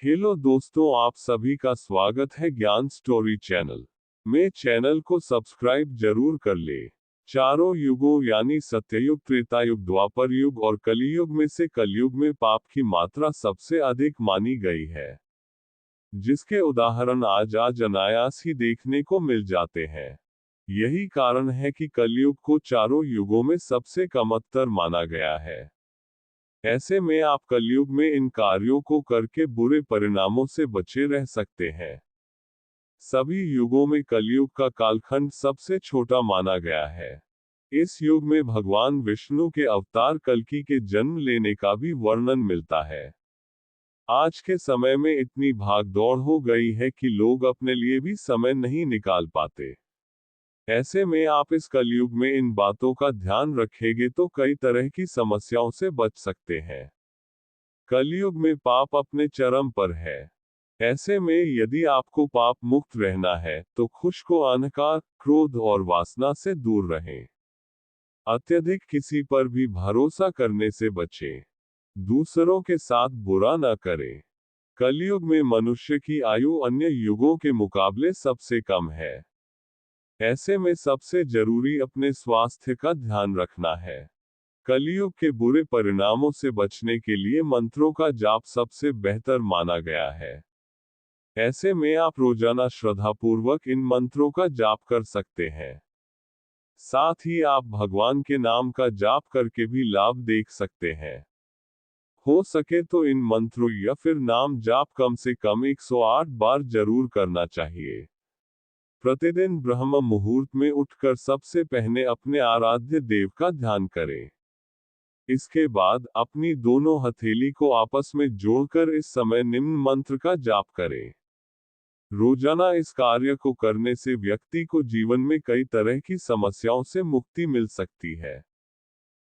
Hello दोस्तों, आप सभी का स्वागत है ज्ञान स्टोरी चैनल में। चैनल को सब्सक्राइब जरूर कर ले। चारों युगों यानी सत्ययुग, त्रेतायुग, द्वापर युग और कलियुग में से कलयुग में पाप की मात्रा सबसे अधिक मानी गई है, जिसके उदाहरण आज अनायास ही देखने को मिल जाते हैं। यही कारण है कि कलयुग को चारों युगों में सबसे कमतर माना गया है। ऐसे में आप कलयुग में इन कार्यों को करके बुरे परिणामों से बचे रह सकते हैं। सभी युगों में कलयुग का कालखंड सबसे छोटा माना गया है। इस युग में भगवान विष्णु के अवतार कल्कि के जन्म लेने का भी वर्णन मिलता है। आज के समय में इतनी भागदौड़ हो गई है कि लोग अपने लिए भी समय नहीं निकाल पाते। ऐसे में आप इस कलयुग में इन बातों का ध्यान रखेंगे तो कई तरह की समस्याओं से बच सकते हैं। कलयुग में पाप अपने चरम पर है। ऐसे में यदि आपको पाप मुक्त रहना है तो खुश को अहंकार, क्रोध और वासना से दूर रहें। अत्यधिक किसी पर भी भरोसा करने से बचें। दूसरों के साथ बुरा न करें। कलयुग में मनुष्य की आयु अन्य युगों के मुकाबले सबसे कम है। ऐसे में सबसे जरूरी अपने स्वास्थ्य का ध्यान रखना है। कलयुग के बुरे परिणामों से बचने के लिए मंत्रों का जाप सबसे बेहतर माना गया है। ऐसे में आप रोजाना श्रद्धापूर्वक इन मंत्रों का जाप कर सकते हैं। साथ ही आप भगवान के नाम का जाप करके भी लाभ देख सकते हैं। हो सके तो इन मंत्रों या फिर नाम जाप कम से कम 108 बार जरूर करना चाहिए। प्रतिदिन ब्रह्म मुहूर्त में उठकर सबसे पहले अपने आराध्य देव का ध्यान करें। इसके बाद अपनी दोनों हथेली को आपस में जोड़कर इस समय निम्न मंत्र का जाप करें। रोजाना इस कार्य को करने से व्यक्ति को जीवन में कई तरह की समस्याओं से मुक्ति मिल सकती है।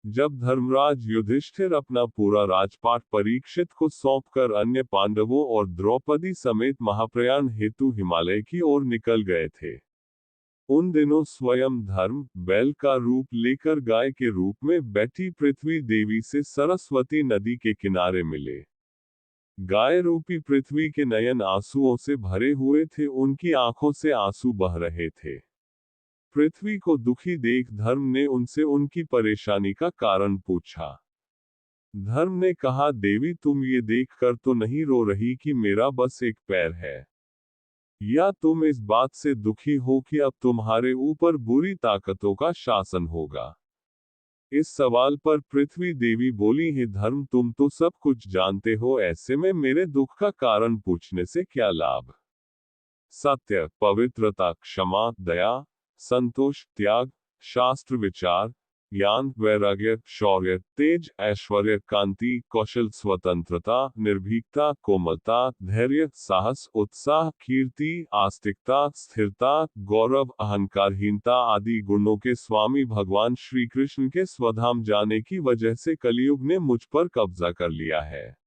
जब धर्मराज युधिष्ठिर अपना पूरा राजपाट परीक्षित को सौंपकर अन्य पांडवों और द्रौपदी समेत महाप्रयाण हेतु हिमालय की ओर निकल गए थे, उन दिनों स्वयं धर्म बैल का रूप लेकर गाय के रूप में बैठी पृथ्वी देवी से सरस्वती नदी के किनारे मिले। गाय रूपी पृथ्वी के नयन आंसुओं से भरे हुए थे, उनकी आंखों से आंसू बह रहे थे। पृथ्वी को दुखी देख धर्म ने उनसे उनकी परेशानी का कारण पूछा। धर्म ने कहा, देवी तुम ये देख कर तो नहीं रो रही कि मेरा बस एक पैर है, या तुम इस बात से दुखी हो कि अब तुम्हारे ऊपर बुरी ताकतों का शासन होगा। इस सवाल पर पृथ्वी देवी बोली, हे धर्म तुम तो सब कुछ जानते हो, ऐसे में मेरे दुख का कारण पूछने से क्या लाभ। सत्य, पवित्रता, क्षमा, दया, संतोष, त्याग, शास्त्र विचार, ज्ञान, वैराग्य, शौर्य, तेज, ऐश्वर्य, कांति, कौशल, स्वतंत्रता, निर्भीकता, कोमलता, धैर्य, साहस, उत्साह, कीर्ति, आस्तिकता, स्थिरता, गौरव, अहंकारहीनता आदि गुणों के स्वामी भगवान श्री कृष्ण के स्वधाम जाने की वजह से कलयुग ने मुझ पर कब्जा कर लिया है।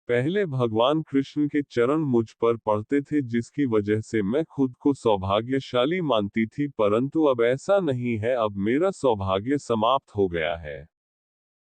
पहले भगवान कृष्ण के चरण मुझ पर पड़ते थे, जिसकी वजह से मैं खुद को सौभाग्यशाली मानती थी, परंतु अब ऐसा नहीं है। अब मेरा सौभाग्य समाप्त हो गया है।